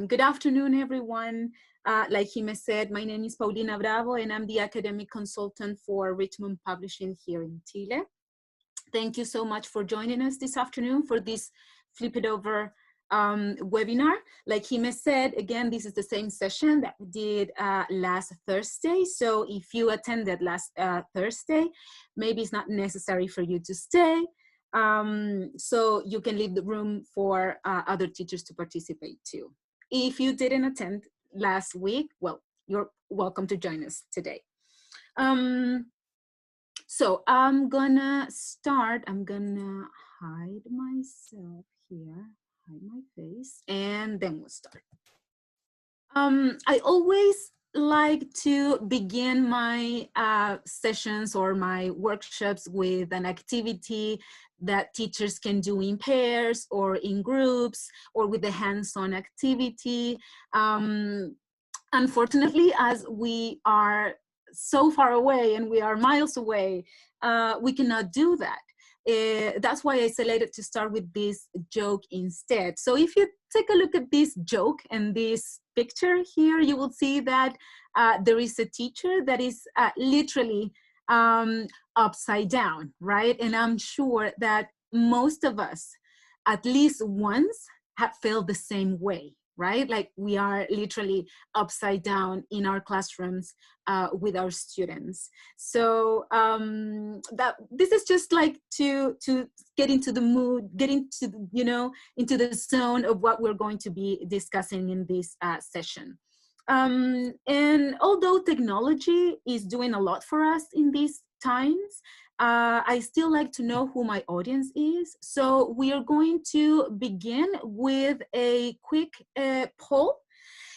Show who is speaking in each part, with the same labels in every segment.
Speaker 1: Good afternoon, everyone. Like Jimenez said, my name is Paulina Bravo, and I'm the academic consultant for Richmond Publishing here in Chile. Thank you so much for joining us this afternoon for this Flip It Over webinar. Like Jimenez said, again, this is the same session that we did last Thursday. So if you attended last Thursday, maybe it's not necessary for you to stay. So you can leave the room for other teachers to participate too. If you didn't attend last week, well, you're welcome to join us today. So I'm gonna start, I'm gonna hide myself here, hide my face, and then we'll start. I always like to begin my sessions or my workshops with an activity that teachers can do in pairs or in groups or with a hands-on activity. Unfortunately, as we are so far away and we are miles away, we cannot do that. That's why I selected to start with this joke instead. So if you take a look at this joke and this picture here, you will see that there is a teacher that is literally upside down, right? And I'm sure that most of us, at least once, have felt the same way, right? Like we are literally upside down in our classrooms with our students. So this is just like to get into the mood, get into, you know, into the zone of what we're going to be discussing in this session. And although technology is doing a lot for us in these times, I still like to know who my audience is. So we are going to begin with a quick poll.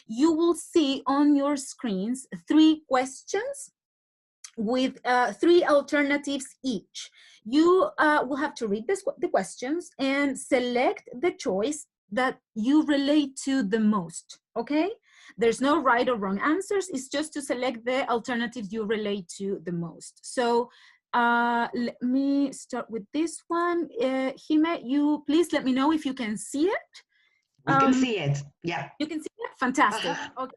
Speaker 1: You will see on your screens 3 questions with 3 alternatives each. You will have to read the questions and select the choice that you relate to the most, okay? There's no right or wrong answers. It's just to select the alternatives you relate to the most. So let me start with this one. Jime, you please let me know if you can see it.
Speaker 2: We can see it, yeah.
Speaker 1: You can see it? Fantastic, okay.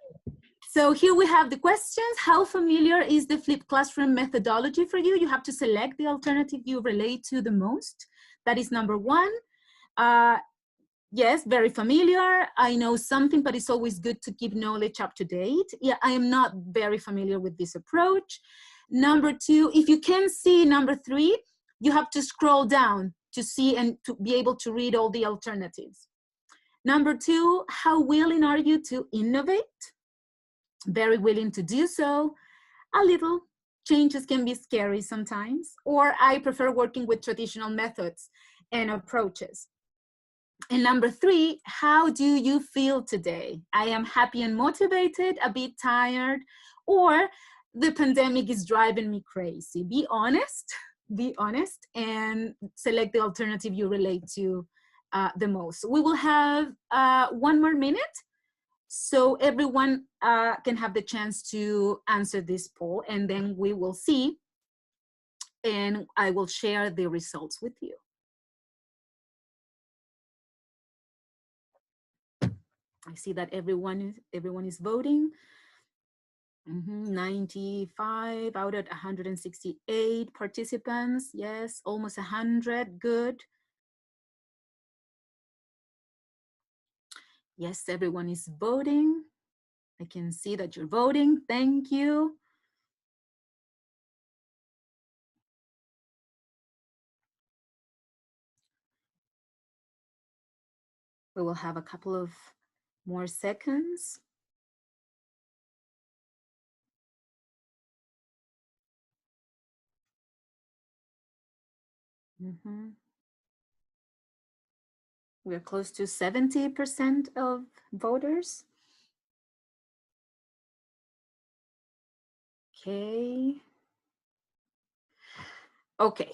Speaker 1: So here we have the questions. How familiar is the flipped classroom methodology for you? You have to select the alternative you relate to the most. That is number 1. Yes, very familiar. I know something, but it's always good to keep knowledge up to date. Yeah, I am not very familiar with this approach. Number 2, if you can see number 3, you have to scroll down to see and to be able to read all the alternatives. Number 2, how willing are you to innovate? Very willing to do so. A little. Changes can be scary sometimes. Or I prefer working with traditional methods and approaches. And number 3, how do you feel today? I am happy and motivated, a bit tired, or the pandemic is driving me crazy. Be honest, and select the alternative you relate to the most. We will have 1 more minute, so everyone can have the chance to answer this poll, and then we will see, and I will share the results with you. I see that everyone is voting. 95 out of 168 participants. Yes, almost 100. Good. Yes, everyone is voting. I can see that you're voting. Thank you. We will have a couple of more seconds. We're close to 70% of voters. Okay. Okay.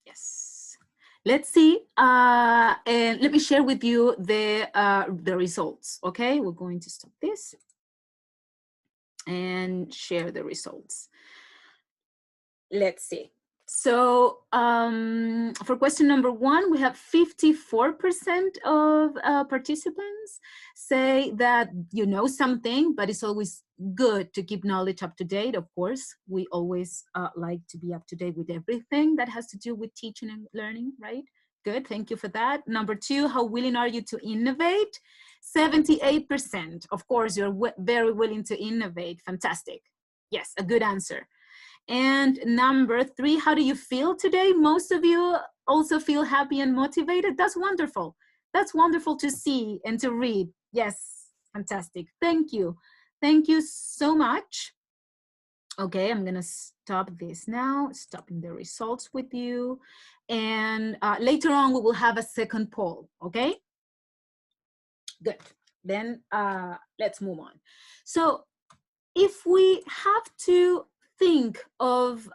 Speaker 1: Yes. Let's see. And let me share with you the results. Okay, we're going to stop this and share the results. Let's see. So for question number 1, we have 54% of participants say that you know something, but it's always good to keep knowledge up to date. Of course, we always like to be up to date with everything that has to do with teaching and learning, right? Good, thank you for that. Number 2, how willing are you to innovate? 78%. Of course, you're very willing to innovate. Fantastic. Yes, a good answer. And number 3, how do you feel today? Most of you also feel happy and motivated. That's wonderful. That's wonderful to see and to read. Yes, fantastic. Thank you. Thank you so much. Okay, I'm gonna stop this now, stopping the results with you. And later on, we will have a second poll, okay? Good, then let's move on. So if we have to think of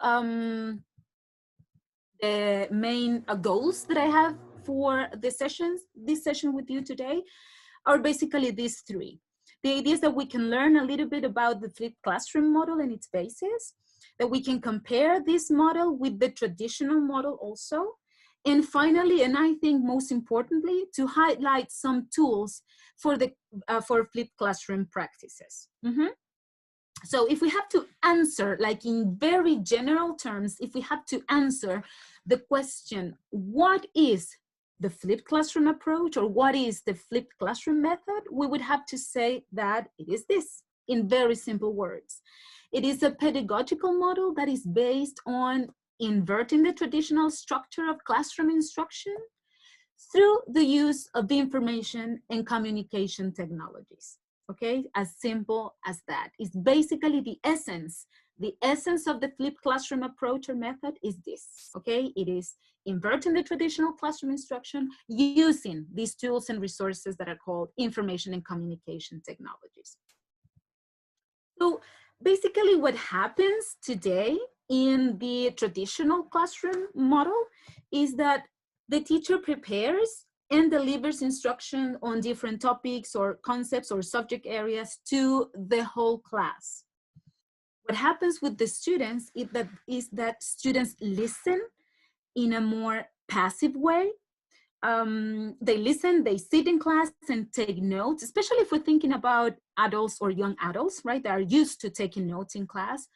Speaker 1: the main goals that I have for this session with you today are basically these 3. The idea is that we can learn a little bit about the flipped classroom model and its basis, that we can compare this model with the traditional model also, and finally, and I think most importantly, to highlight some tools for the for flipped classroom practices. So if we have to answer, like in very general terms, if we have to answer the question, what is the flipped classroom approach, or what is the flipped classroom method, we would have to say that it is this, in very simple words. It is a pedagogical model that is based on inverting the traditional structure of classroom instruction through the use of information and communication technologies. Okay, as simple as that. It's basically the essence of the flipped classroom approach or method is this, okay? It is inverting the traditional classroom instruction using these tools and resources that are called information and communication technologies. So basically what happens today in the traditional classroom model is that the teacher prepares and delivers instruction on different topics or concepts or subject areas to the whole class. What happens with the students is that students listen in a more passive way. They listen, they sit in class and take notes, especially if we're thinking about adults or young adults, right? That are used to taking notes in class.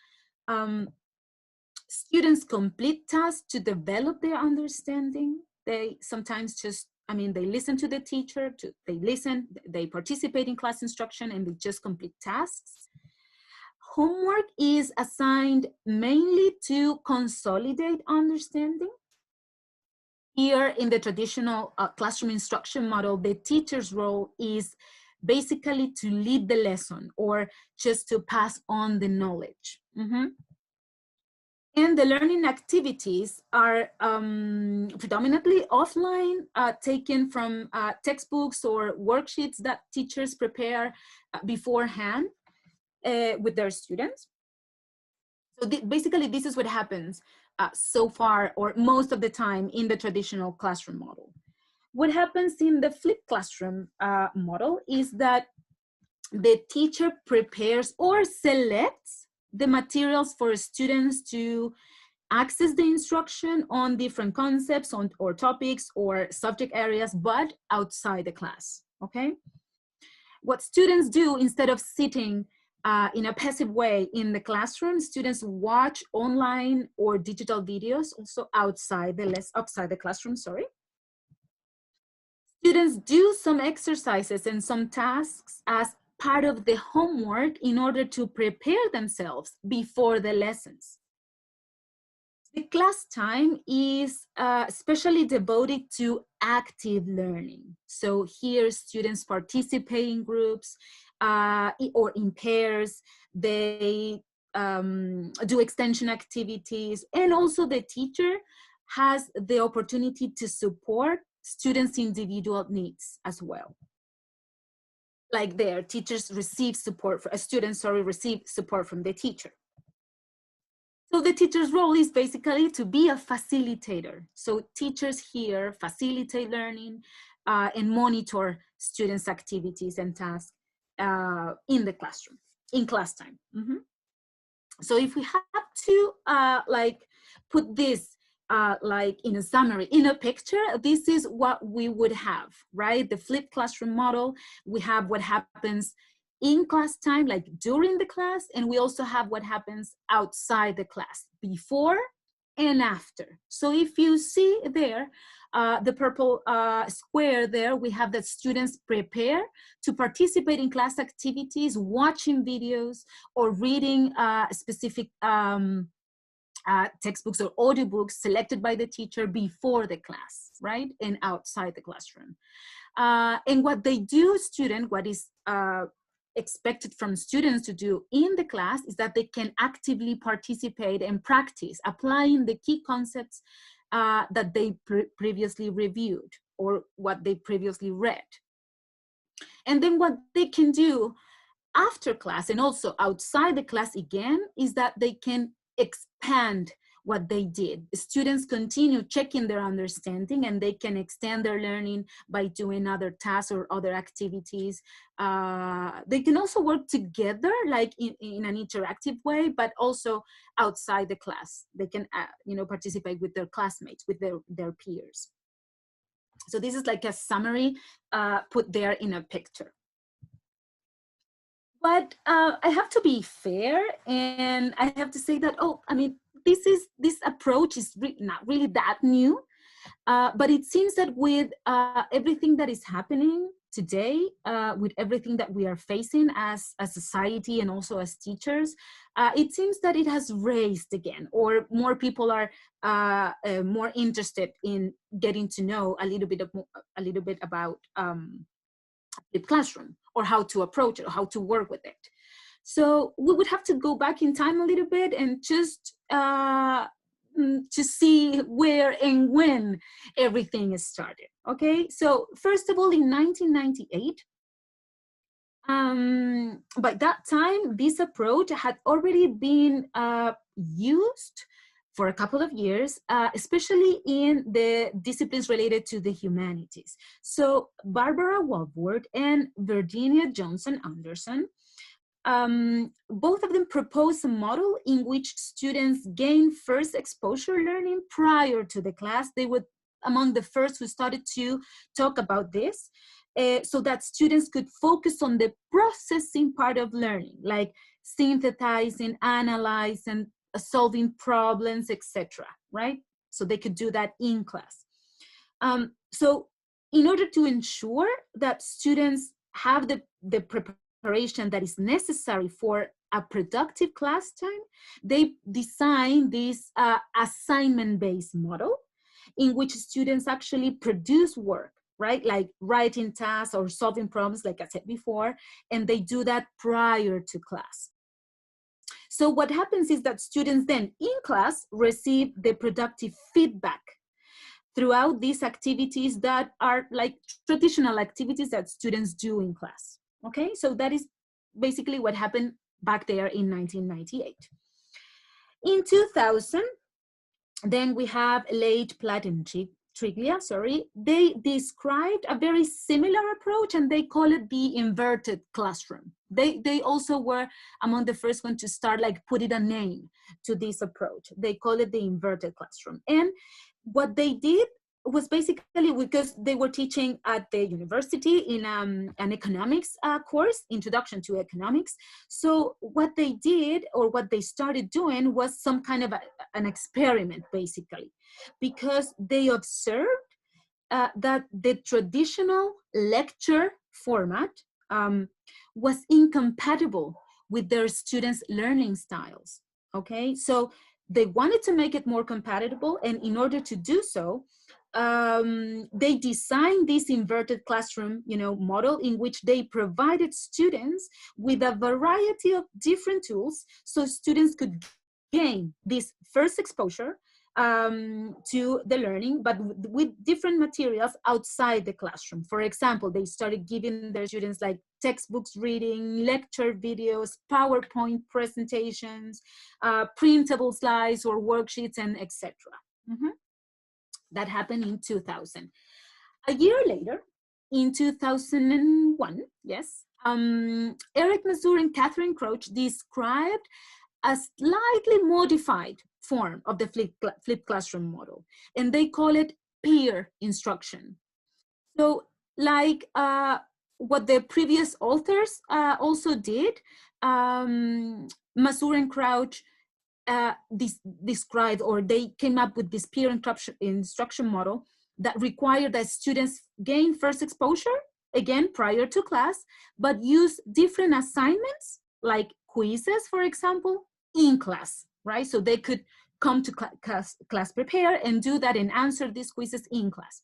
Speaker 1: Students complete tasks to develop their understanding. They sometimes just, they listen to the teacher, they participate in class instruction, and they just complete tasks. Homework is assigned mainly to consolidate understanding. Here in the traditional classroom instruction model, the teacher's role is basically to lead the lesson or just to pass on the knowledge. And the learning activities are predominantly offline, taken from textbooks or worksheets that teachers prepare beforehand with their students. So basically, this is what happens so far, or most of the time, in the traditional classroom model. What happens in the flipped classroom model is that the teacher prepares or selects the materials for students to access the instruction on different concepts or topics or subject areas, but outside the class, okay? What students do, instead of sitting in a passive way in the classroom, students watch online or digital videos also outside the classroom, sorry. Students do some exercises and some tasks as part of the homework in order to prepare themselves before the lessons. The class time is especially devoted to active learning. So here students participate in groups or in pairs. They do extension activities, and also the teacher has the opportunity to support students' individual needs as well. Like their teachers receive support, students receive support from the teacher. So the teacher's role is basically to be a facilitator. So teachers here facilitate learning and monitor students' activities and tasks in the classroom, in class time. So if we have to put this like in a summary, in a picture, this is what we would have, right? The flipped classroom model, we have what happens in class time, like during the class, and we also have what happens outside the class, before and after. So if you see there, the purple square there, we have that students prepare to participate in class activities, watching videos, or reading specific textbooks or audiobooks selected by the teacher before the class, right? And outside the classroom. And what they do, what is expected from students to do in the class is that they can actively participate and practice applying the key concepts that they previously reviewed or what they previously read. And then what they can do after class and also outside the class again is that they can expand what they did. Students continue checking their understanding and they can extend their learning by doing other tasks or other activities. They can also work together like in an interactive way, but also outside the class. They can participate with their classmates, with their peers. So this is like a summary put there in a picture. But I have to be fair, and I have to say that, this approach is not really that new, but it seems that with everything that is happening today, with everything that we are facing as a society and also as teachers, it seems that it has raised again, or more people are more interested in getting to know a little bit about the classroom, or how to approach it, or how to work with it. So we would have to go back in time a little bit and just to see where and when everything is started. Okay, so first of all, in 1998, by that time, this approach had already been used for a couple of years, especially in the disciplines related to the humanities. So Barbara Walworth and Virginia Johnson Anderson, both of them proposed a model in which students gain first exposure learning prior to the class. They were among the first who started to talk about this, so that students could focus on the processing part of learning, like synthesizing, analyzing, solving problems, etc. Right? So they could do that in class. So in order to ensure that students have the preparation that is necessary for a productive class time, they designed this assignment-based model in which students actually produce work, right? Like writing tasks or solving problems, like I said before, and they do that prior to class. So what happens is that students then in class receive the productive feedback throughout these activities that are like traditional activities that students do in class. Okay, so that is basically what happened back there in 1998. In 2000, then we have Late, Platt, and Triglia, they described a very similar approach, and they call it the inverted classroom. They also were among the first ones to start like putting a name to this approach. They call it the inverted classroom. And what they did was basically, because they were teaching at the university in an economics course, Introduction to Economics. So what they did, or what they started doing, was some kind of an experiment, basically, because they observed that the traditional lecture format was incompatible with their students' learning styles. Okay, so they wanted to make it more compatible, and in order to do so, they designed this inverted classroom, model in which they provided students with a variety of different tools, so students could gain this first exposure to the learning, but with different materials outside the classroom. For example, they started giving their students like textbooks reading, lecture videos, PowerPoint presentations, printable slides or worksheets, and etc. That happened in 2000. A year later, in 2001, yes, Eric Mazur and Catherine Crouch described a slightly modified form of the flipped classroom model, and they call it peer instruction. So like what the previous authors also did, Masur and Crouch described, or they came up with this peer instruction model that required that students gain first exposure, again, prior to class, but use different assignments, like quizzes, for example, in class, right? So they could come to class prepared and do that and answer these quizzes in class.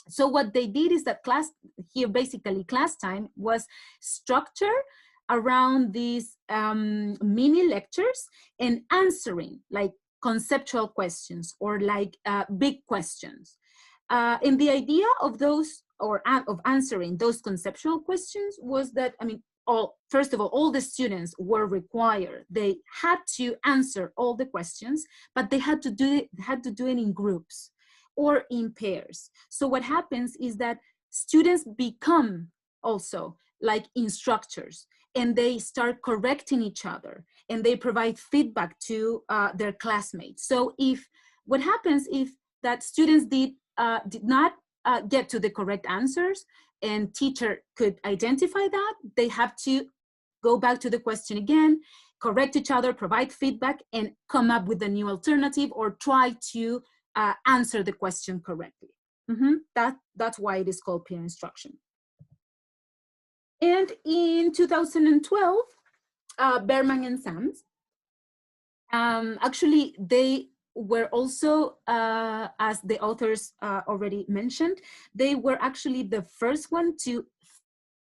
Speaker 1: So what they did is that class, here basically class time was structured around these mini lectures and answering like conceptual questions or like big questions. And the idea of those, or of answering those conceptual questions, was that, I mean, first of all the students were required, they had to answer all the questions, but they had to do it in groups or in pairs. So what happens is that students become also like instructors, and they start correcting each other, and they provide feedback to their classmates. So what happens if that students did not get to the correct answers, and teacher could identify that, they have to go back to the question again, correct each other, provide feedback, and come up with a new alternative, or try to answer the question correctly. That's why it is called peer instruction. And in 2012, Berman and Sams, actually they were also, as the authors already mentioned, they were actually the first one to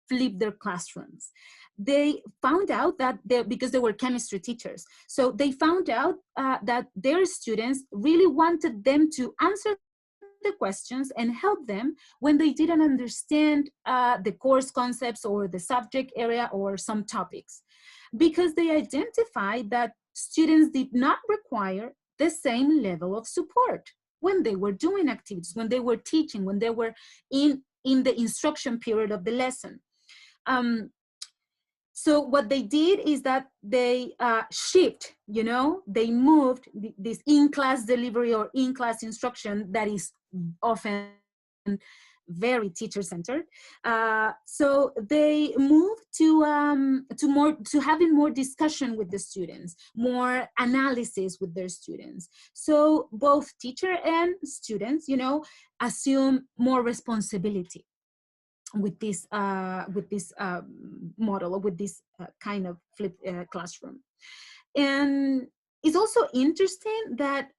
Speaker 1: flip their classrooms. They found out that because they were chemistry teachers, so they found out that their students really wanted them to answer the questions and help them when they didn't understand the course concepts or the subject area or some topics, because they identified that students did not require the same level of support when they were doing activities, when they were teaching, when they were in the instruction period of the lesson. So what they did is that they they moved this in-class delivery or in-class instruction that is often very teacher-centered. So they moved to having more discussion with the students, more analysis with their students. So both teacher and students, assume more responsibility with this model, or with this kind of flipped classroom. And it's also interesting that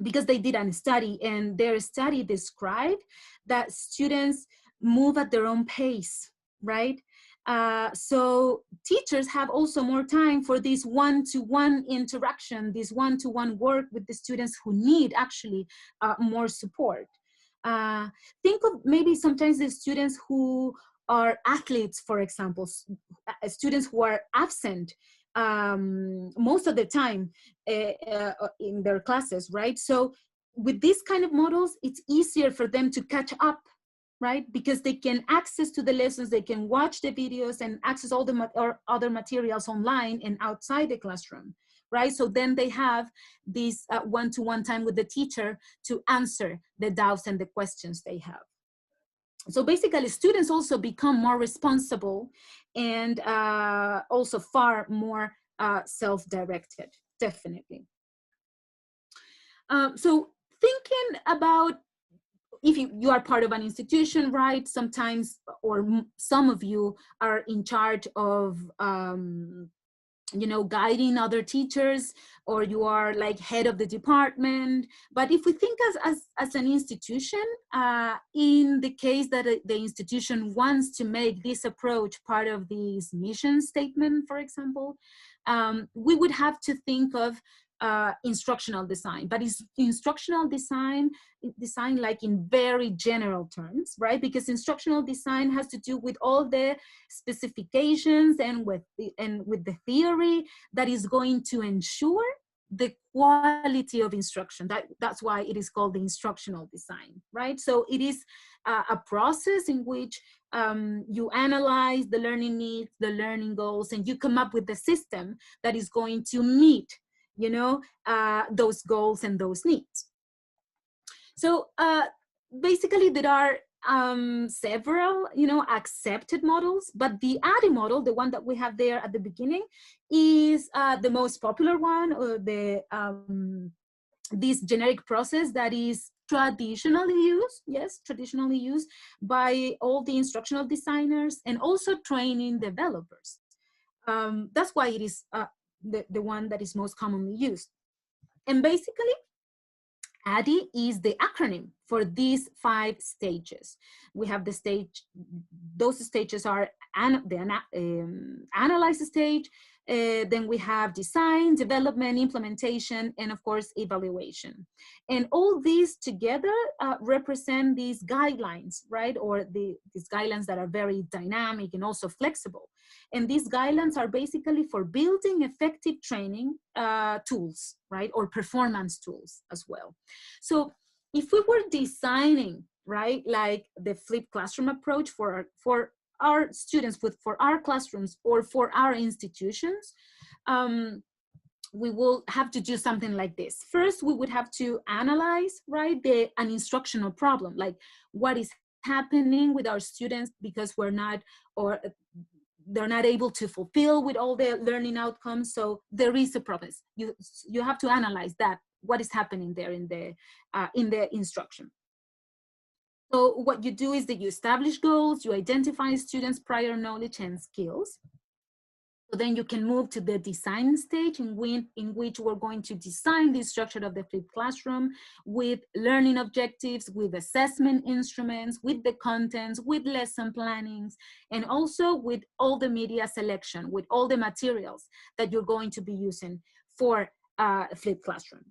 Speaker 1: because they did a study, and their study described that students move at their own pace, right? So teachers have also more time for this one-to-one interaction, this one-to-one work with the students who need actually more support. Think of maybe sometimes the students who are athletes, for example, students who are absent most of the time in their classes, right? So with these kind of models, it's easier for them to catch up, right? Because they can access to the lessons, they can watch the videos and access all the other materials online and outside the classroom, right? So then they have this one-to-one time with the teacher to answer the doubts and the questions they have. So basically, students also become more responsible and also far more self-directed, definitely. So thinking about, if you are part of an institution, right? Sometimes, or some of you are in charge of guiding other teachers, or you are like head of the department. But if we think as an institution, in the case that the institution wants to make this approach part of this mission statement, for example, we would have to think of instructional design. But it's instructional design like in very general terms, right? Because instructional design has to do with all the specifications and with the theory that is going to ensure the quality of instruction. That's why it is called the instructional design, right? So it is a process in which you analyze the learning needs, the learning goals, and you come up with the system that is going to meet those goals and those needs. So basically there are several, accepted models, but the ADDIE model, the one that we have there at the beginning, is the most popular one, or this generic process that is traditionally used, traditionally used by all the instructional designers and also training developers. That's why it is the one that is most commonly used. And basically, ADDIE is the acronym for these 5 stages. We have the stage, those stages are the analyze stage, then we have design, development, implementation, and of course, evaluation. And all these together represent these guidelines, right? Or these guidelines that are very dynamic and also flexible. And these guidelines are basically for building effective training tools, right? Or performance tools as well. So if we were designing, right, like the flipped classroom approach for our students, for our classrooms or for our institutions, we will have to do something like this. First, we would have to analyze, right, an instructional problem, like what is happening with our students because they're not able to fulfill with all their learning outcomes. So there is a problem. You have to analyze that, what is happening there in the instruction. So what you do is that you establish goals, you identify students' prior knowledge and skills. So then you can move to the design stage in which we're going to design the structure of the flipped classroom with learning objectives, with assessment instruments, with the contents, with lesson plannings, and also with all the media selection, with all the materials that you're going to be using for a flipped classroom.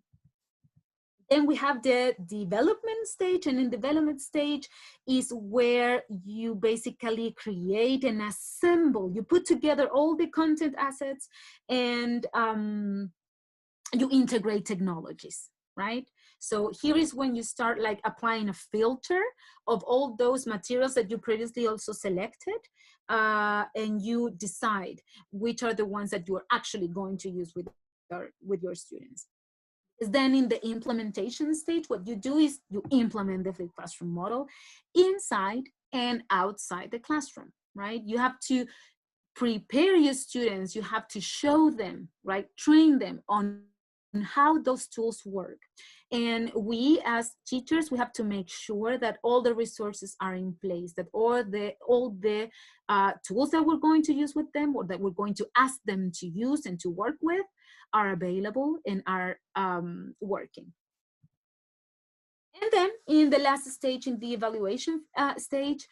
Speaker 1: Then we have the development stage, and in development stage is where you basically create and assemble, you put together all the content assets and you integrate technologies, right? So here is when you start like applying a filter of all those materials that you previously also selected, and you decide which are the ones that you are actually going to use with your students. Then in the implementation stage, what you do is you implement the flipped classroom model inside and outside the classroom, right? You have to prepare your students, you have to show them, right? Train them on how those tools work. And we as teachers, we have to make sure that all the resources are in place, that all the tools that we're going to use with them or that we're going to ask them to use and to work with are available and are working. And then in the last stage, in the evaluation stage,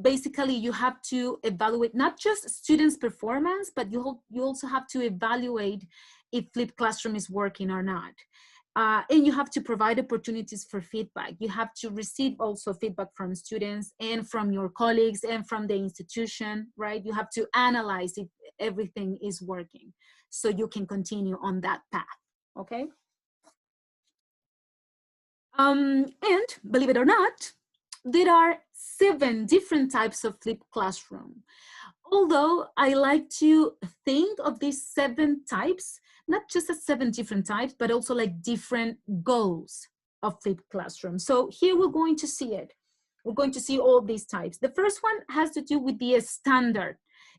Speaker 1: basically you have to evaluate not just students' performance, but you also have to evaluate if flipped classroom is working or not. And you have to provide opportunities for feedback. You have to receive also feedback from students and from your colleagues and from the institution, right? You have to analyze if everything is working so you can continue on that path, okay? And believe it or not, there are 7 different types of flipped classroom. Although I like to think of these 7 types, not just as 7 different types, but also like different goals of flipped classroom. So here we're going to see it. We're going to see all these types. The first one has to do with the standard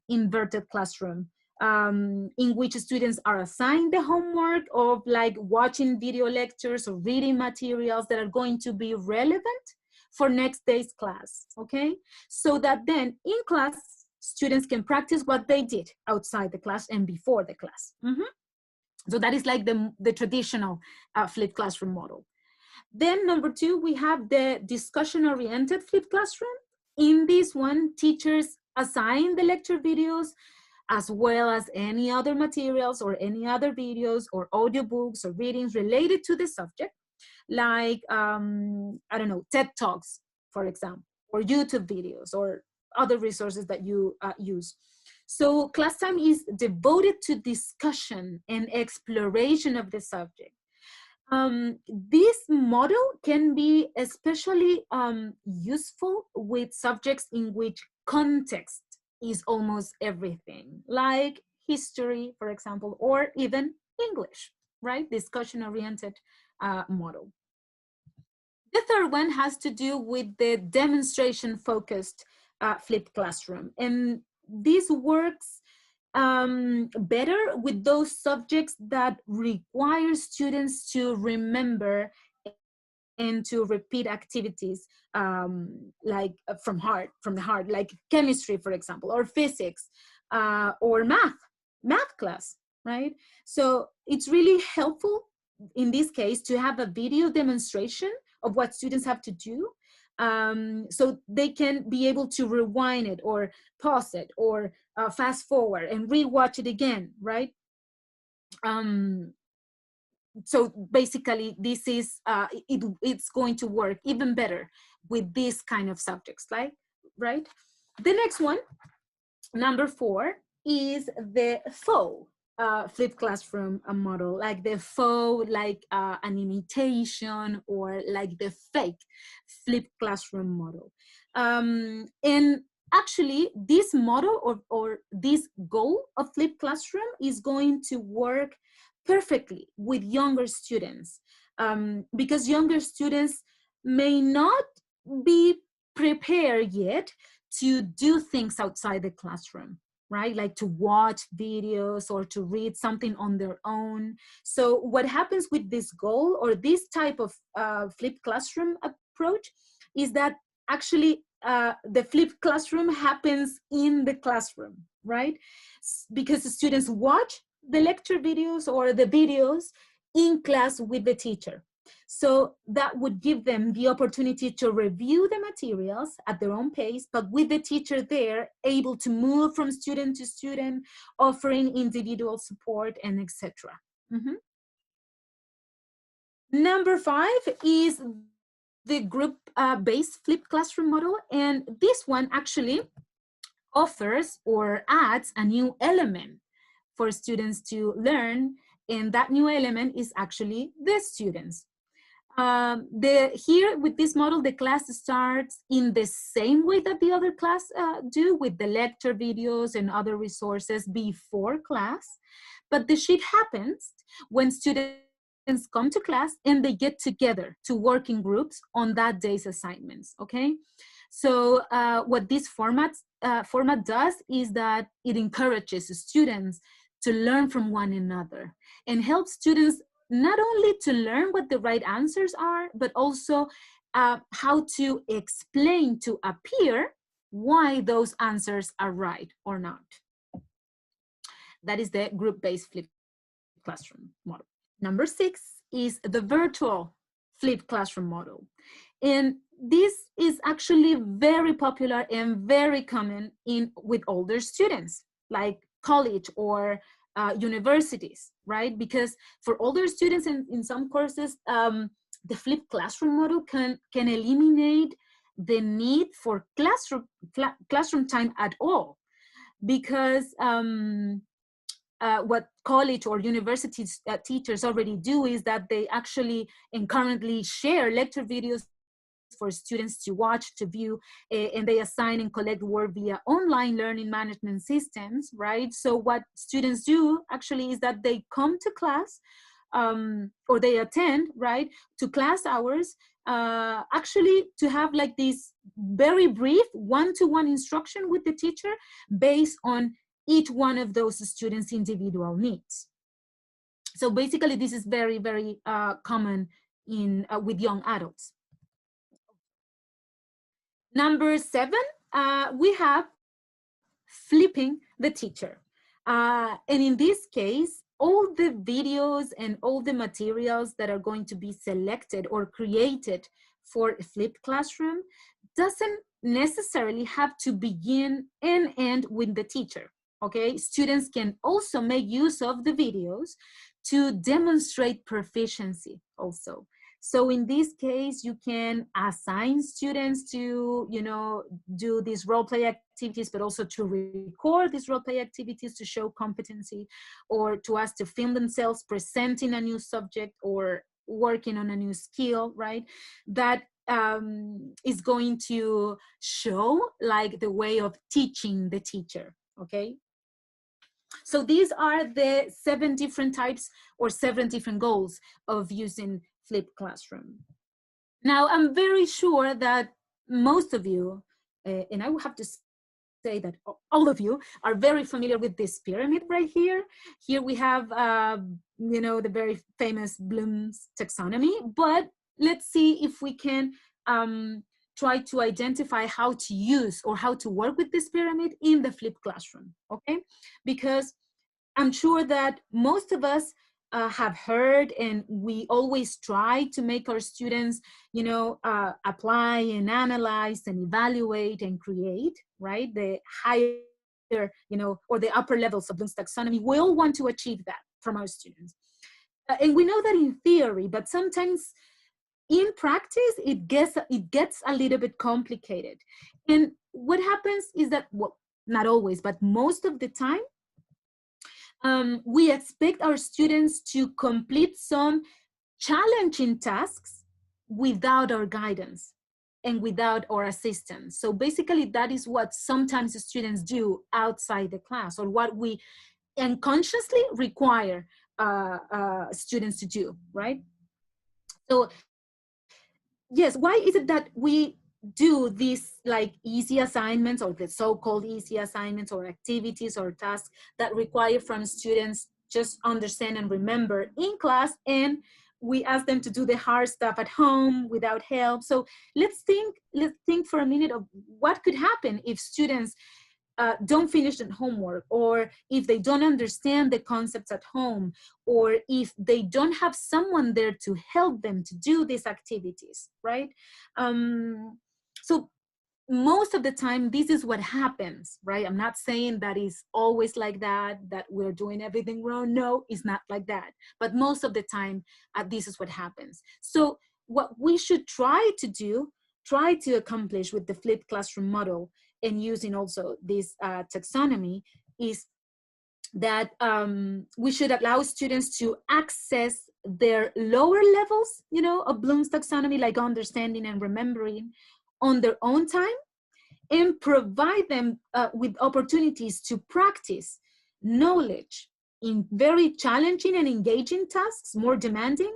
Speaker 1: inverted classroom, in which students are assigned the homework of like watching video lectures or reading materials that are going to be relevant for next day's class, okay? So that then in class, students can practice what they did outside the class and before the class. So that is like the traditional flipped classroom model. Then number 2, we have the discussion-oriented flipped classroom. In this one, teachers assign the lecture videos as well as any other materials or any other videos or audiobooks or readings related to the subject, like, I don't know, TED Talks, for example, or YouTube videos or other resources that you use. So class time is devoted to discussion and exploration of the subject. This model can be especially useful with subjects in which context is almost everything, like history, for example, or even English, right? Discussion-oriented model. The third one has to do with the demonstration-focused flipped classroom. And this works better with those subjects that require students to remember and to repeat activities like from the heart, like chemistry, for example, or physics, or math class, right? So it's really helpful in this case to have a video demonstration of what students have to do, so they can be able to rewind it or pause it or fast forward and rewatch it again, right? So basically this is it's going to work even better with this kind of subjects, like, right? The next one, number 4, is the faux flipped classroom model, like the faux, like an imitation, or like the fake flipped classroom model. And actually this model or this goal of flipped classroom is going to work perfectly with younger students, because younger students may not be prepared yet to do things outside the classroom, right? Like to watch videos or to read something on their own. So what happens with this goal or this type of flipped classroom approach is that actually the flipped classroom happens in the classroom, right? Because the students watch the lecture videos or the videos in class with the teacher. So that would give them the opportunity to review the materials at their own pace, but with the teacher there, able to move from student to student, offering individual support, and etc. Number 5 is the group-based flipped classroom model. And this one actually offers or adds a new element for students to learn. And that new element is actually the students. Here with this model, the class starts in the same way that the other class do, with the lecture videos and other resources before class. But the shift happens when students come to class and they get together to work in groups on that day's assignments, okay? So what this format does is that it encourages students to learn from one another and helps students not only to learn what the right answers are, but also how to explain to a peer why those answers are right or not. That is the group-based flipped classroom model. Number 6 is the virtual flipped classroom model. And this is actually very popular and very common with older students, like college or universities, right? Because for older students in some courses, the flipped classroom model can eliminate the need for classroom time at all, because what college or university teachers already do is that they actually and currently share lecture videos for students to watch, to view, and they assign and collect work via online learning management systems, right? So what students do actually is that they come to class, or they attend, right, to class hours, actually to have like this very brief one-to-one instruction with the teacher based on each one of those students' individual needs. So basically this is very, very common with young adults. Number 7, we have flipping the teacher. And in this case, all the videos and all the materials that are going to be selected or created for a flipped classroom doesn't necessarily have to begin and end with the teacher, okay? Students can also make use of the videos to demonstrate proficiency also. So in this case, you can assign students to, do these role play activities, but also to record these role play activities to show competency, or to ask to film themselves presenting a new subject or working on a new skill, right? That is going to show like the way of teaching the teacher, okay? So these are the 7 different types or 7 different goals of using flipped classroom. Now, I'm very sure that most of you, and I will have to say that all of you are very familiar with this pyramid right here. Here we have, the very famous Bloom's taxonomy, but let's see if we can try to identify how to use or how to work with this pyramid in the flipped classroom, okay? Because I'm sure that most of us have heard, and we always try to make our students, apply and analyze and evaluate and create, right? The higher, or the upper levels of Bloom's taxonomy. We all want to achieve that from our students. And we know that in theory, but sometimes in practice, it gets a little bit complicated. And what happens is that, well, not always, but most of the time, we expect our students to complete some challenging tasks without our guidance and without our assistance. So basically, that is what sometimes the students do outside the class, or what we unconsciously require students to do, right? So yes, why is it that we do these like easy assignments, or the so-called easy assignments or activities or tasks that require from students just understand and remember in class, and we ask them to do the hard stuff at home without help? So let's think for a minute of what could happen if students don't finish the homework, or if they don't understand the concepts at home, or if they don't have someone there to help them to do these activities, right? So most of the time, this is what happens, right? I'm not saying that it's always like that we're doing everything wrong. No, it's not like that. But most of the time, this is what happens. So what we should try to accomplish with the flipped classroom model, and using also this taxonomy, is that we should allow students to access their lower levels, of Bloom's taxonomy, like understanding and remembering, on their own time, and provide them with opportunities to practice knowledge in very challenging and engaging tasks, more demanding,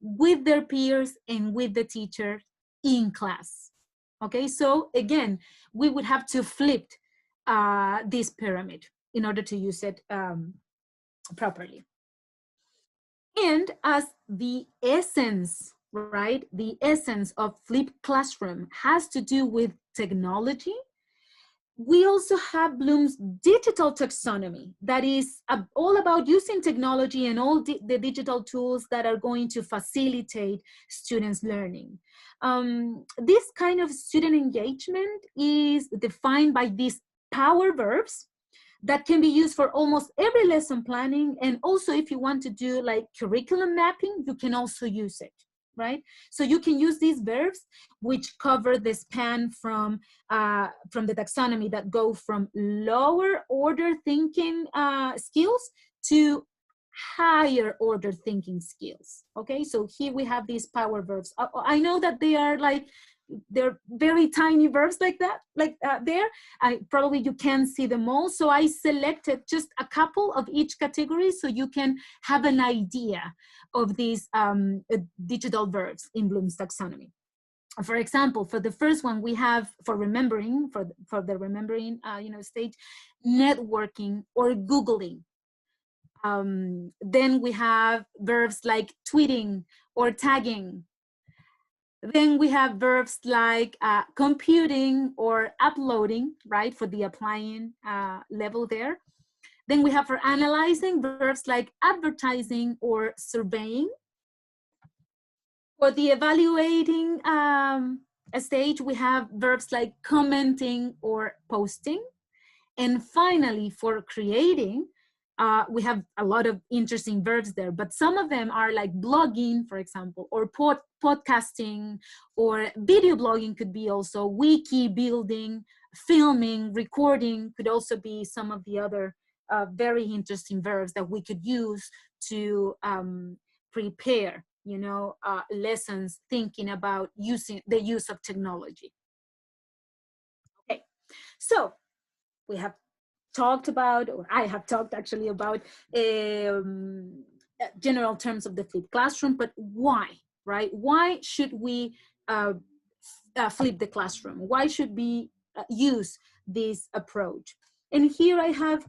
Speaker 1: with their peers and with the teacher in class. Okay, so again, we would have to flip this pyramid in order to use it properly. And as the essence, right, the essence of flipped classroom has to do with technology, we also have Bloom's digital taxonomy that is all about using technology and all the digital tools that are going to facilitate students' learning. This kind of student engagement is defined by these power verbs that can be used for almost every lesson planning. And also, if you want to do like curriculum mapping, you can also use it, right? So you can use these verbs, which cover the span from the taxonomy, that go from lower order thinking skills to higher order thinking skills. Okay, so here we have these power verbs. I know that they're very tiny verbs like that, there. Probably you can see them all. So I selected just a couple of each category so you can have an idea of these digital verbs in Bloom's taxonomy. For example, for the first one, we have for remembering, for the remembering stage, networking or Googling. Then we have verbs like tweeting or tagging. Then we have verbs like computing or uploading, right, for the applying level there. Then we have for analyzing verbs like advertising or surveying. For the evaluating stage, we have verbs like commenting or posting. And finally, for creating, we have a lot of interesting verbs there, but some of them are like blogging, for example, or podcasting, or video blogging could be also, wiki building, filming, recording could also be some of the other very interesting verbs that we could use to prepare, lessons thinking about the use of technology. Okay, so we have talked about, or I have talked actually about general terms of the flipped classroom, but why, right? Why should we flip the classroom? Why should we use this approach? And here I have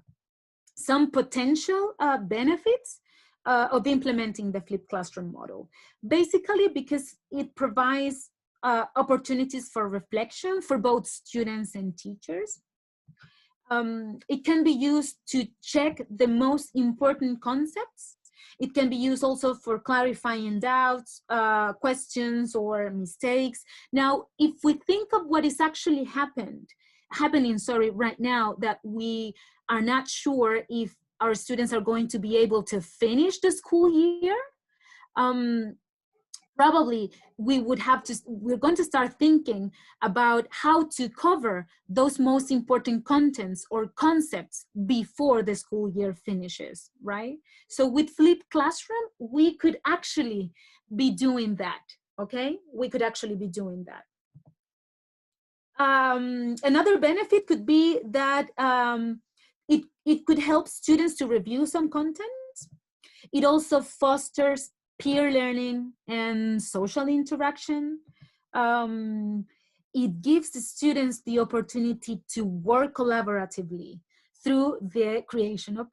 Speaker 1: some potential benefits of implementing the flipped classroom model. Basically, because it provides opportunities for reflection for both students and teachers. It can be used to check the most important concepts. It can be used also for clarifying doubts, questions, or mistakes. Now, if we think of what is actually happening, right now, that we are not sure if our students are going to be able to finish the school year, probably we're going to start thinking about how to cover those most important contents or concepts before the school year finishes, right? So with flipped classroom, we could actually be doing that, okay? We could actually be doing that. Another benefit could be that it could help students to review some content. It also fosters peer learning and social interaction. It gives the students the opportunity to work collaboratively through the creation of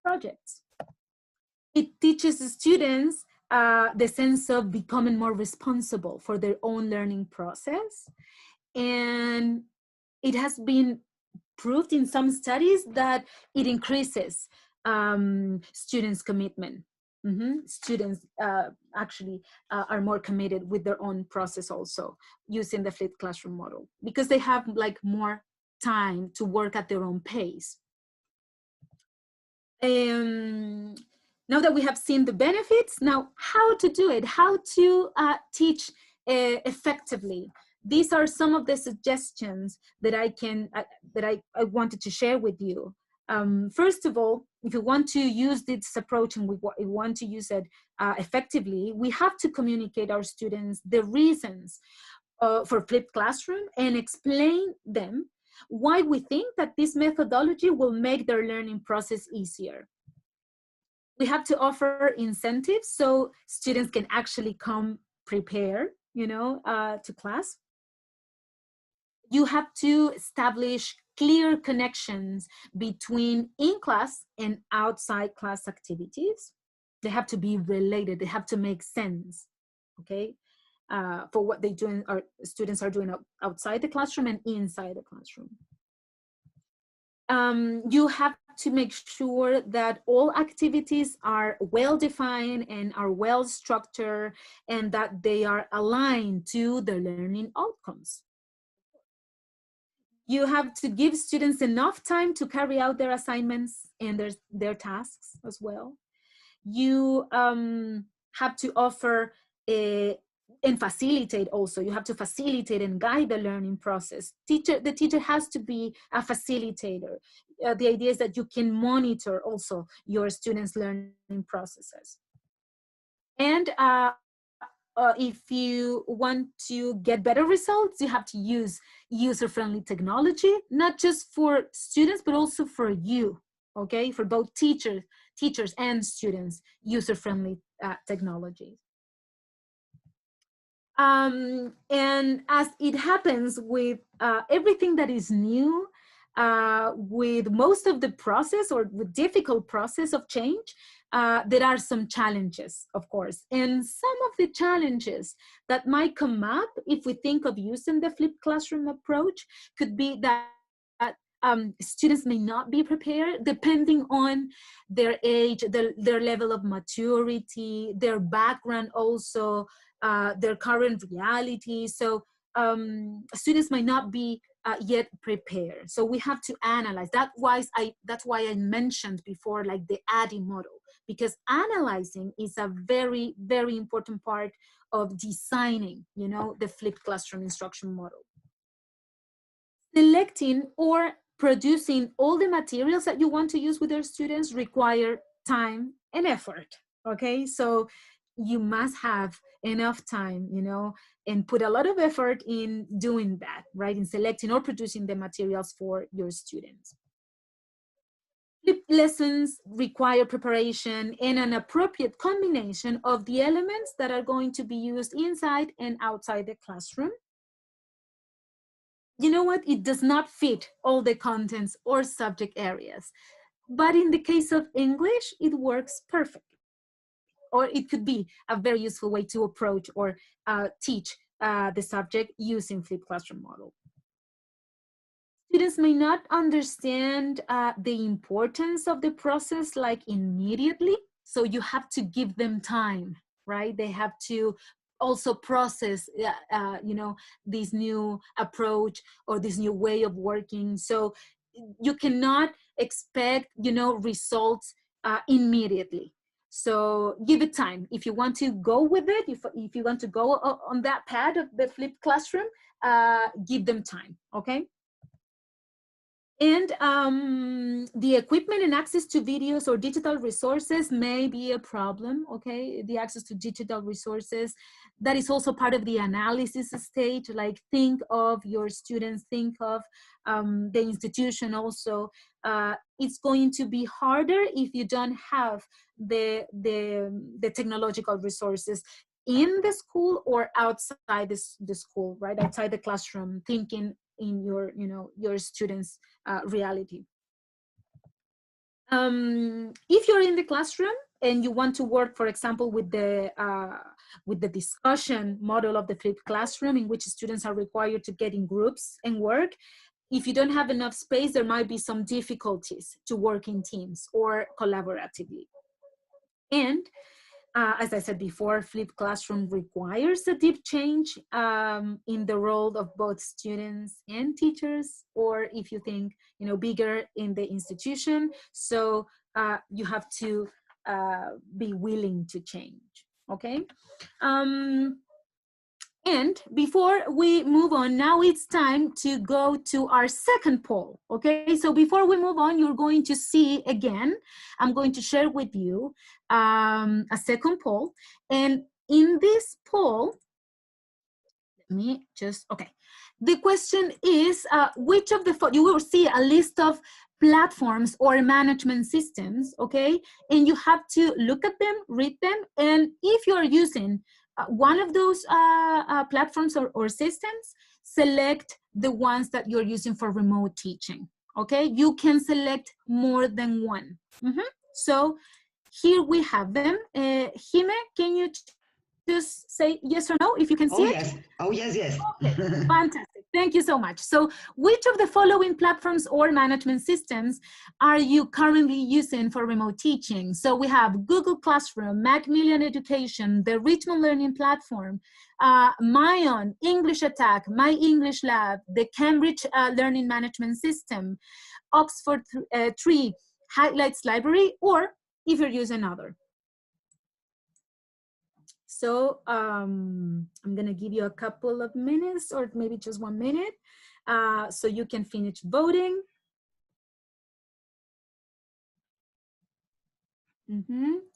Speaker 1: projects. It teaches the students the sense of becoming more responsible for their own learning process. And it has been proved in some studies that it increases students' commitment. Students actually are more committed with their own process also using the flipped classroom model because they have like more time to work at their own pace. Now that we have seen the benefits, now how to do it, how to teach effectively. These are some of the suggestions that I wanted to share with you. First of all, if you want to use this approach and we want to use it effectively, we have to communicate our students the reasons for flipped classroom and explain them why we think that this methodology will make their learning process easier. We have to offer incentives so students can actually come prepared, to class. You have to establish clear connections between in-class and outside class activities. They have to be related. They have to make sense, okay, for what they do, our students are doing outside the classroom and inside the classroom. You have to make sure that all activities are well defined and are well structured and that they are aligned to the learning outcomes. You have to give students enough time to carry out their assignments and their tasks as well. You have to offer and facilitate also. You have to facilitate and guide the learning process. The teacher has to be a facilitator. The idea is that you can monitor also your students' learning processes. And if you want to get better results, you have to use user-friendly technology, not just for students, but also for you, okay? For both teachers and students, user-friendly technologies. And as it happens with everything that is new, with most of the process or with difficult process of change, there are some challenges, of course. And some of the challenges that might come up if we think of using the flipped classroom approach could be that students may not be prepared depending on their age, their level of maturity, their background also, their current reality. So students might not be yet prepared. So we have to analyze. That's why I mentioned before, like the ADDIE model, because analyzing is a very, very important part of designing, the flipped classroom instruction model. Selecting or producing all the materials that you want to use with your students require time and effort, okay? So you must have enough time, and put a lot of effort in doing that, right? In selecting or producing the materials for your students. Flipped lessons require preparation and an appropriate combination of the elements that are going to be used inside and outside the classroom. You know what? It does not fit all the contents or subject areas. But in the case of English, it works perfectly. Or it could be a very useful way to approach or teach the subject using flipped classroom model. Students may not understand the importance of the process like immediately, so you have to give them time, right? They have to also process, you know, this new approach or this new way of working. So you cannot expect, you know, results immediately. So give it time. If you want to go with it, if you want to go on that path of the flipped classroom, give them time, okay? And the equipment and access to videos or digital resources may be a problem, okay? The access to digital resources, that is also part of the analysis stage, like think of your students, think of the institution also. It's going to be harder if you don't have the technological resources in the school or outside the school, right? Outside the classroom, thinking in your, you know, your students' reality. If you're in the classroom and you want to work, for example, with the discussion model of the flipped classroom, in which students are required to get in groups and work, if you don't have enough space, there might be some difficulties to work in teams or collaboratively. And as I said before, flipped classroom requires a deep change in the role of both students and teachers, or if you think, you know, bigger in the institution. So you have to be willing to change, okay? And before we move on, now it's time to go to our second poll, okay? So before we move on, you're going to see again, I'm going to share with you a second poll. And in this poll, let me just, okay. The question is, which of the, you will see a list of platforms or management systems, okay? And you have to look at them, read them, and if you're using one of those platforms or systems, select the ones that you're using for remote teaching, okay? You can select more than one. So here we have them. Jime, can you just say yes or no if you can see
Speaker 2: Oh,
Speaker 1: it?
Speaker 2: yes. Oh, yes, yes.
Speaker 1: Okay, fantastic. Thank you so much. So which of the following platforms or management systems are you currently using for remote teaching? So we have Google Classroom, Macmillan Education, the Richmond Learning Platform, Mayon, English Attack, My English Lab, the Cambridge Learning Management System, Oxford 3, Highlights Library, or if you're using another. So I'm gonna give you a couple of minutes or maybe just 1 minute so you can finish voting.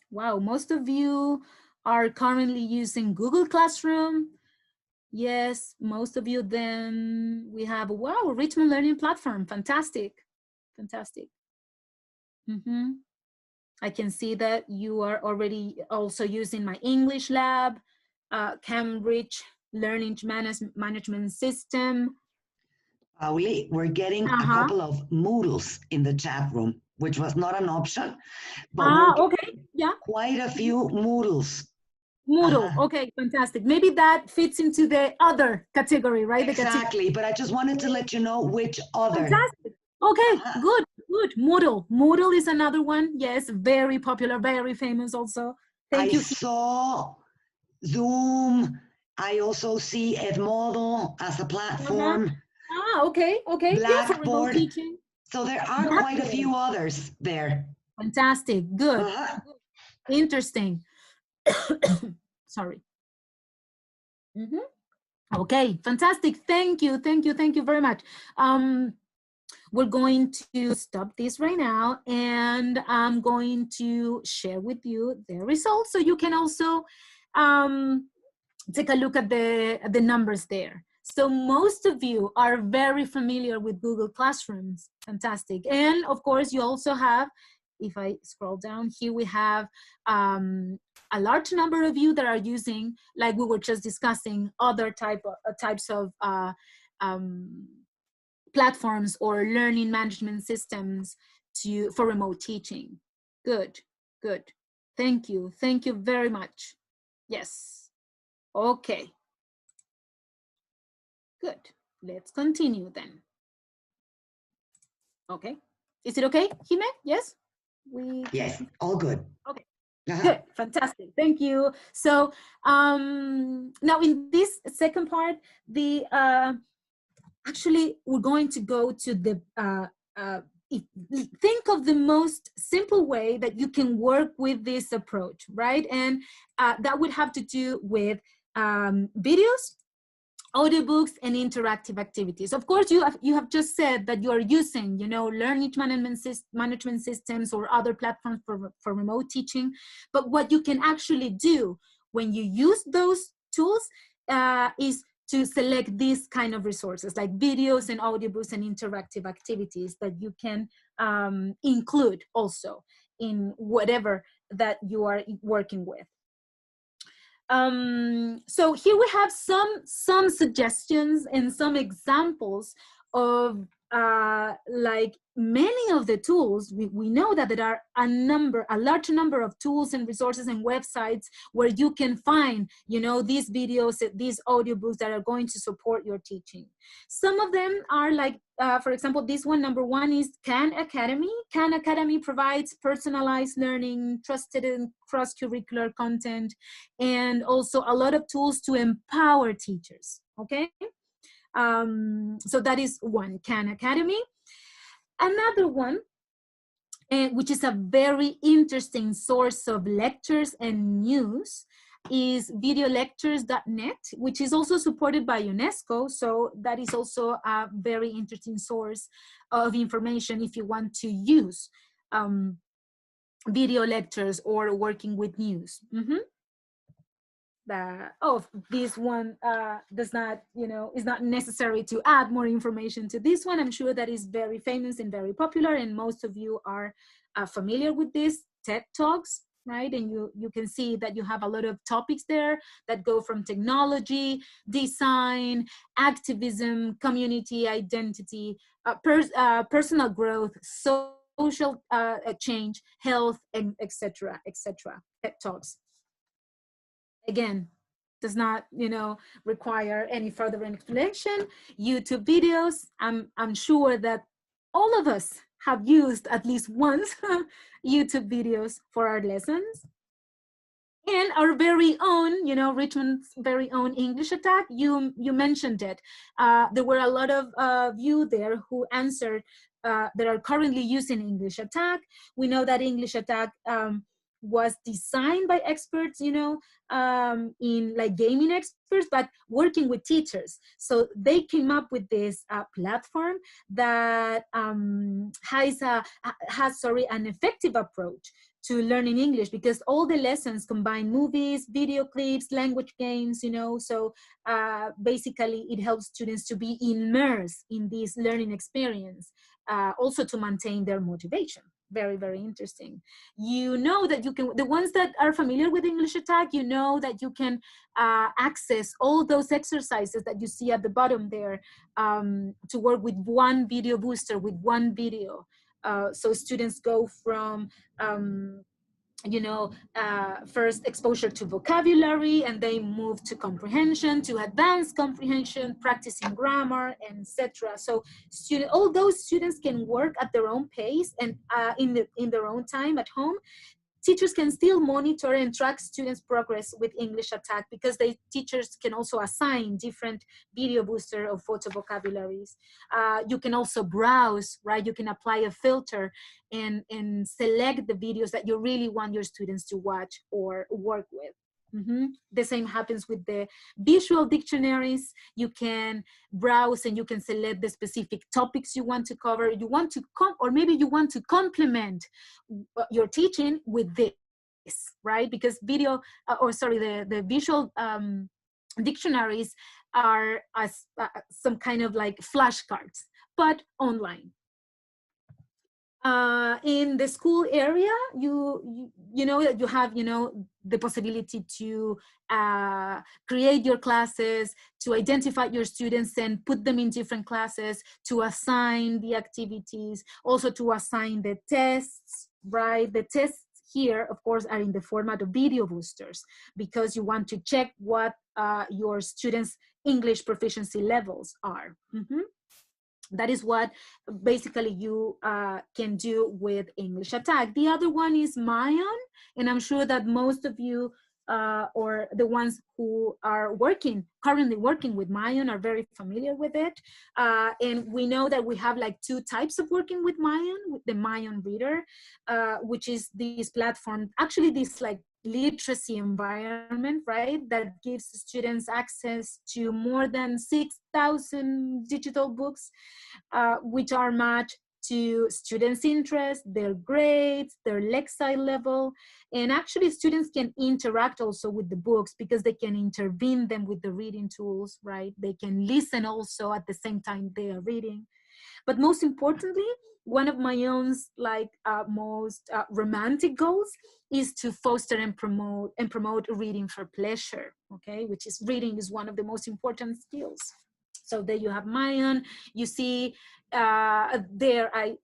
Speaker 1: Wow, most of you are currently using Google Classroom. Yes, most of you. Then we have, wow, Richmond Learning Platform, fantastic, fantastic. I can see that you are already also using My English Lab, Cambridge Learning Management System.
Speaker 2: Pauli, we're getting a couple of Moodles in the chat room, which was not an option, but we're
Speaker 1: okay, yeah.
Speaker 2: Quite a few Moodles.
Speaker 1: Moodle, okay, fantastic. Maybe that fits into the other category, right?
Speaker 2: Exactly, but I just wanted to let you know which other.
Speaker 1: Fantastic. Okay, good, good. Moodle. Moodle is another one. Yes, very popular, very famous also. Thank you.
Speaker 2: I saw Zoom. I also see Edmodo as a platform.
Speaker 1: Okay, okay.
Speaker 2: Blackboard.
Speaker 1: Yeah, for remote teaching.
Speaker 2: So there are quite a few others there.
Speaker 1: Fantastic, good. Interesting. Sorry. Okay, fantastic. Thank you, thank you, thank you very much. We're going to stop this right now, and I'm going to share with you the results so you can also take a look at the numbers there. So most of you are very familiar with Google Classrooms. Fantastic. And of course, you also have, if I scroll down here, we have a large number of you that are using, like we were just discussing, other types of platforms or learning management systems for remote teaching. Good, good. Thank you very much. Yes, okay. Good, let's continue then. Okay, is it okay, Jime? Yes?
Speaker 2: Yes, all good.
Speaker 1: Okay. Good, fantastic, thank you. So now in this second part, actually we're going to go to the think of the most simple way that you can work with this approach, right? And that would have to do with videos, audiobooks, and interactive activities. Of course, you have just said that you are using, learning management systems or other platforms for remote teaching. But what you can actually do when you use those tools is to select these kind of resources like videos and audiobooks and interactive activities that you can include also in whatever that you are working with. So here we have some suggestions and some examples of like many of the tools. We know that there are a large number of tools and resources and websites where you can find, these videos, these audiobooks that are going to support your teaching. Some of them are like, for example, this one, number one, is Khan Academy. Khan Academy provides personalized learning, trusted and cross-curricular content, and also a lot of tools to empower teachers, okay? So that is one, Khan Academy. Another one, which is a very interesting source of lectures and news, is videolectures.net, which is also supported by UNESCO. So that is also a very interesting source of information if you want to use video lectures or working with news. This one does not, is not necessary to add more information to this one. I'm sure that is very famous and very popular, and most of you are familiar with this, TED Talks, right? And you can see that you have a lot of topics there that go from technology, design, activism, community identity, personal growth, social change, health, and etc. TED Talks. Again, does not, require any further explanation. YouTube videos, I'm sure that all of us have used at least once YouTube videos for our lessons. And our very own, Richmond's very own English Attack, you mentioned it. There were a lot of you there who answered that are currently using English Attack. We know that English Attack was designed by experts, in like gaming experts, but working with teachers. So they came up with this platform that has an effective approach to learning English, because all the lessons combine movies, video clips, language games, so basically it helps students to be immersed in this learning experience, also to maintain their motivation. Very, very interesting. That you can, the ones that are familiar with English Attack, that you can access all those exercises that you see at the bottom there to work with one video booster, with one video. So students go from first exposure to vocabulary, and they move to comprehension, to advanced comprehension, practicing grammar, etc. So all those students can work at their own pace and in their own time at home. Teachers can still monitor and track students' progress with English Attack, because teachers can also assign different video booster or photo vocabularies. You can also browse, right? You can apply a filter and select the videos that you really want your students to watch or work with. The same happens with the visual dictionaries. You can browse and you can select the specific topics you want to cover. Or maybe you want to complement your teaching with this, right? Because the visual dictionaries are as some kind of like flashcards, but online. In the school area, you know that you have, you know, the possibility to create your classes, to identify your students and put them in different classes, to assign the activities, also to assign the tests, right? The tests here, of course, are in the format of video boosters, because you want to check what your students' English proficiency levels are. That is what basically you can do with English Attack. The other one is Mayan, and I'm sure that most of you or the ones who are currently working with Mayan are very familiar with it. And we know that we have like two types of working with Mayan, with the Mayan Reader, which is this platform, actually this like literacy environment, right, that gives students access to more than 6,000 digital books, which are matched to students' interests, their grades, their Lexile level, and actually students can interact also with the books because they can intervene them with the reading tools, right? They can listen also at the same time they are reading. But most importantly, one of my own like most romantic goals is to foster and promote reading for pleasure, okay? Which is reading is one of the most important skills. So there you have Mayan. You see there I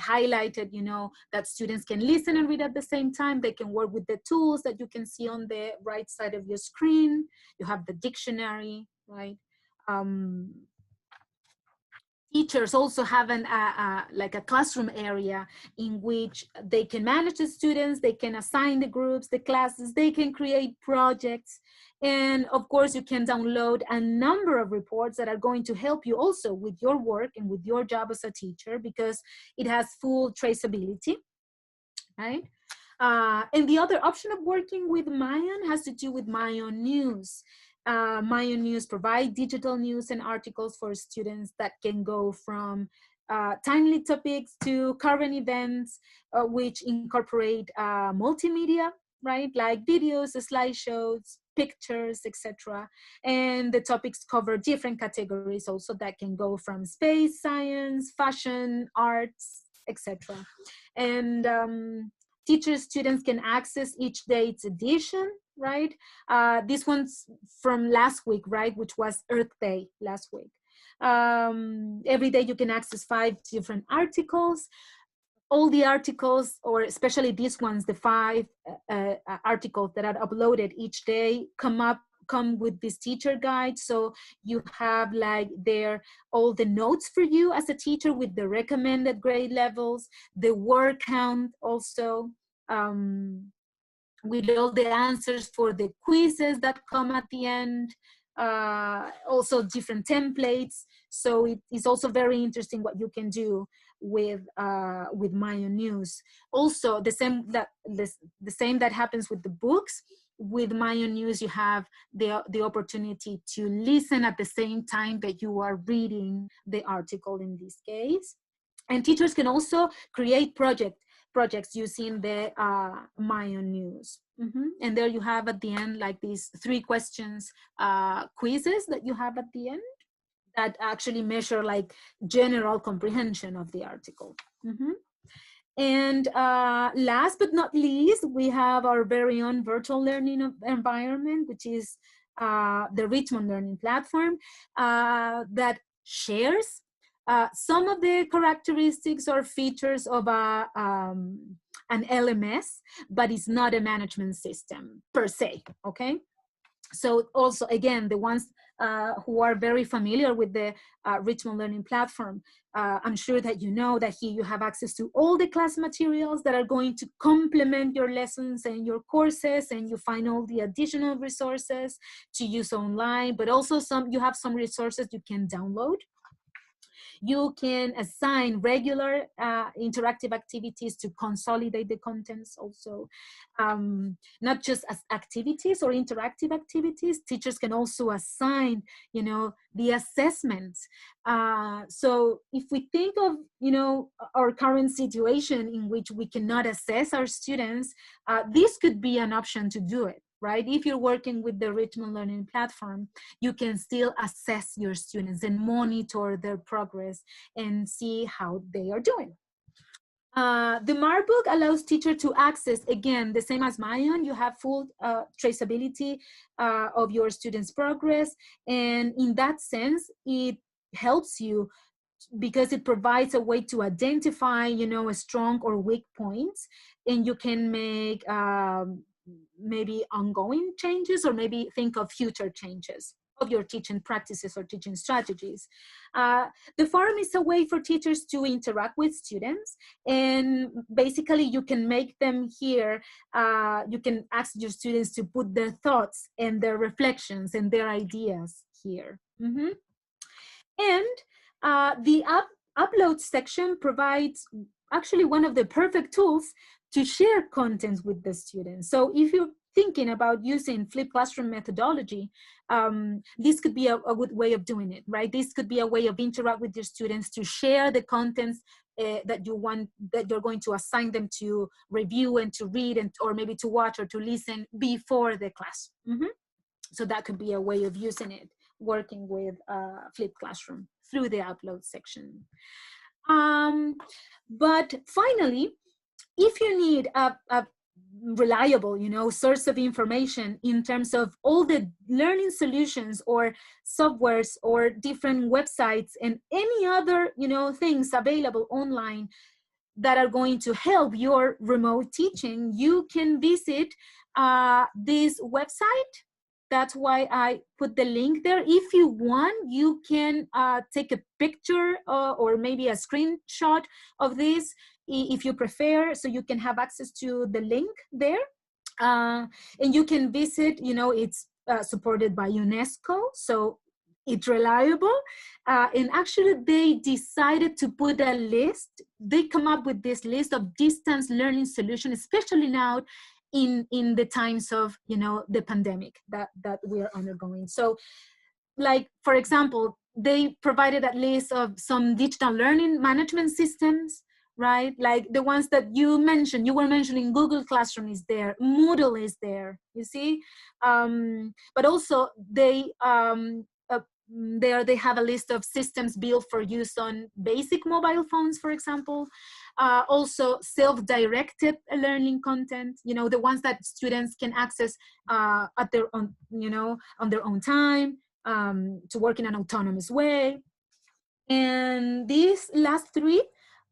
Speaker 1: highlighted, you know, that students can listen and read at the same time. They can work with the tools that you can see on the right side of your screen. You have the dictionary, right? Teachers also have like a classroom area in which they can manage the students, they can assign the groups, the classes, they can create projects. And of course, you can download a number of reports that are going to help you also with your work and with your job as a teacher, because it has full traceability, right? And the other option of working with Mayan has to do with Mayan News. Mayan News provide digital news and articles for students that can go from timely topics to current events, which incorporate multimedia, right? Like videos, slideshows, pictures, etc. And the topics cover different categories also that can go from space, science, fashion, arts, etc. And teachers, students can access each day's edition, right? This one's from last week, right? Which was Earth Day last week. Every day you can access 5 different articles. All the articles, or especially these ones, the 5 articles that are uploaded each day come with this teacher guide. So you have like there all the notes for you as a teacher with the recommended grade levels, the word count also, with all the answers for the quizzes that come at the end, also different templates. So it is also very interesting what you can do with Mayan News. Also, the same that happens with the books. With Mayan News, you have the opportunity to listen at the same time that you are reading the article in this case. And teachers can also create projects using the Mayan News. And there you have at the end like these 3 questions quizzes that you have at the end that actually measure like general comprehension of the article. And last but not least, we have our very own virtual learning environment, which is the Richmond Learning Platform that shares some of the characteristics or features of an LMS, but it's not a management system per se, okay? So also, again, the ones who are very familiar with the Richmond Learning Platform, I'm sure that you know that here you have access to all the class materials that are going to complement your lessons and your courses, and you find all the additional resources to use online, but also you have some resources you can download. You can assign regular interactive activities to consolidate the contents also. Not just as activities or interactive activities, teachers can also assign, you know, the assessments. So if we think of, you know, our current situation in which we cannot assess our students, this could be an option to do it, right? If you're working with the Richmond Learning Platform, you can still assess your students and monitor their progress and see how they are doing. The MAR book allows teachers to access, again, the same as Mayan, you have full traceability of your students' progress. And in that sense, it helps you because it provides a way to identify, you know, a strong or weak points, and you can make maybe ongoing changes or maybe think of future changes of your teaching practices or teaching strategies. The forum is a way for teachers to interact with students, and basically you can make them hear, you can ask your students to put their thoughts and their reflections and their ideas here. Mm-hmm. And the upload section provides actually one of the perfect tools to share contents with the students. So if you're thinking about using flipped classroom methodology, this could be a good way of doing it, right? This could be a way of interact with your students to share the contents that you're going to assign them to review and to read, and or maybe to watch or to listen before the class. Mm-hmm. So that could be a way of using it, working with flipped classroom through the upload section. But finally, if you need a reliable, you know, source of information in terms of all the learning solutions or softwares or different websites and any other, you know, things available online that are going to help your remote teaching, you can visit this website. That's why I put the link there. If you want, you can take a picture or maybe a screenshot of this if you prefer, so you can have access to the link there. And you can visit, you know, it's supported by UNESCO, so it's reliable. And actually they decided to put a list. They come up with this list of distance learning solutions, especially now in the times of, you know, the pandemic that we are undergoing. So like, for example, they provided a list of some digital learning management systems, right? Like the ones that you mentioned, you were mentioning Google Classroom is there, Moodle is there, you see? But also they have a list of systems built for use on basic mobile phones, for example. Also self-directed learning content, you know, the ones that students can access at their own, you know, on their own time, to work in an autonomous way. And these last three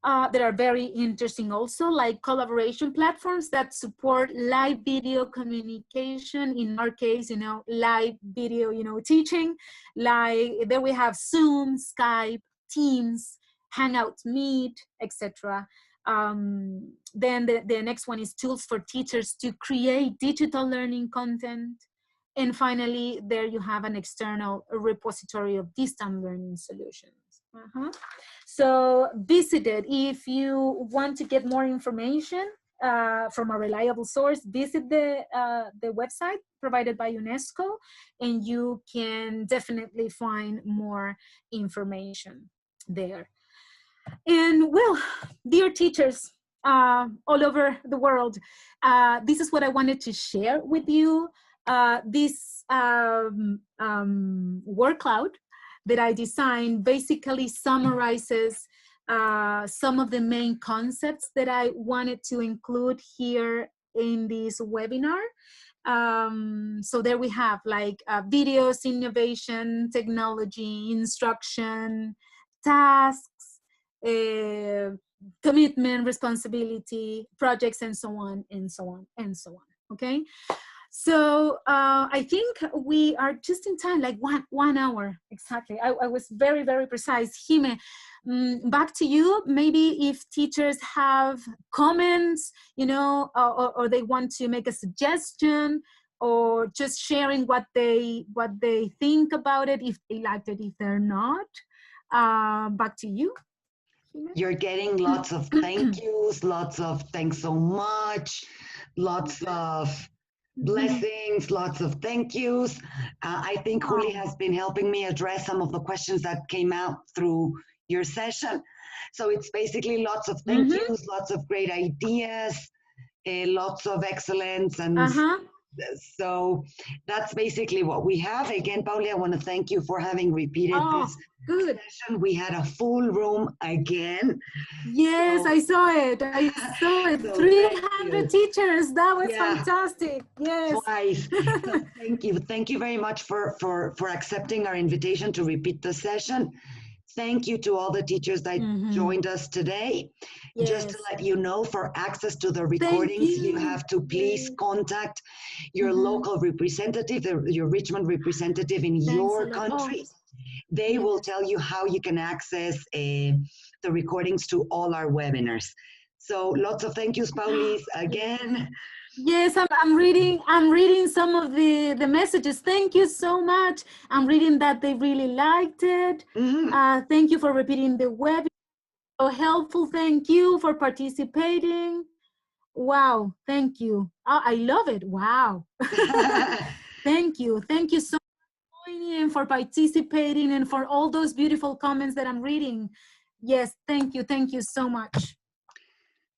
Speaker 1: that are very interesting also, like collaboration platforms that support live video communication. In our case, you know, live video, you know, teaching. Like there we have Zoom, Skype, Teams, Hangouts, Meet, etc. Then the next one is tools for teachers to create digital learning content. And finally, there you have an external repository of distance learning solutions. So visit it. If you want to get more information from a reliable source, visit the website provided by UNESCO, and you can definitely find more information there. And well, dear teachers all over the world, this is what I wanted to share with you. This word cloud that I designed basically summarizes some of the main concepts that I wanted to include here in this webinar. So there we have like videos, innovation, technology, instruction, tasks, commitment, responsibility, projects, and so on, and so on, and so on, okay? So I think we are just in time, like one hour, exactly. I was very, very precise. Jime, back to you. Maybe if teachers have comments, you know, or they want to make a suggestion, or just sharing what they think about it, if they liked it, if they're not. Back to you.
Speaker 2: You're getting lots of thank yous, lots of thanks so much, lots of blessings, lots of thank yous. I think Juli has been helping me address some of the questions that came out through your session. So it's basically lots of thank yous, lots of great ideas, lots of excellence, and So that's basically what we have. Again, Pauli, I want to thank you for having repeated this
Speaker 1: Good.
Speaker 2: session. We had a full room again.
Speaker 1: Yes,
Speaker 2: So,
Speaker 1: I saw it. I saw it.
Speaker 2: so thank
Speaker 1: 300
Speaker 2: you.
Speaker 1: teachers. That was
Speaker 2: Yeah,
Speaker 1: fantastic. Yes.
Speaker 2: twice. So thank you. Thank you very much for accepting our invitation to repeat the session. Thank you to all the teachers that joined us today. Just to
Speaker 1: Yes.
Speaker 2: let you know, for access to the
Speaker 1: Thank
Speaker 2: recordings, you
Speaker 1: you.
Speaker 2: have to please contact your local representative, your Richmond representative in
Speaker 1: Thanks a
Speaker 2: your
Speaker 1: lot. Oh,
Speaker 2: country. They will
Speaker 1: yes.
Speaker 2: tell you how you can access the recordings to all our webinars. So lots of thank yous, Paulis, again.
Speaker 1: Yes, I'm reading some of the messages. Thank you so much. I'm reading that they really liked it. Thank you for repeating the webinar. So helpful. Thank you for participating. Wow, thank you. Oh, I love it. Wow. Thank you. Thank you so much for joining and for participating and for all those beautiful comments that I'm reading. Yes, thank you. Thank you so much.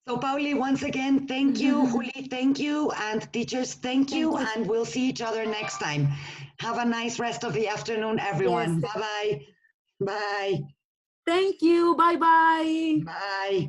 Speaker 2: So, Pauli, once again, thank you. Juli, thank you. And teachers, thank you. And we'll see each other next time. Have a nice rest of the afternoon, everyone.
Speaker 1: Yes.
Speaker 2: Bye-bye. Bye.
Speaker 1: Thank you. Bye-bye.
Speaker 2: Bye.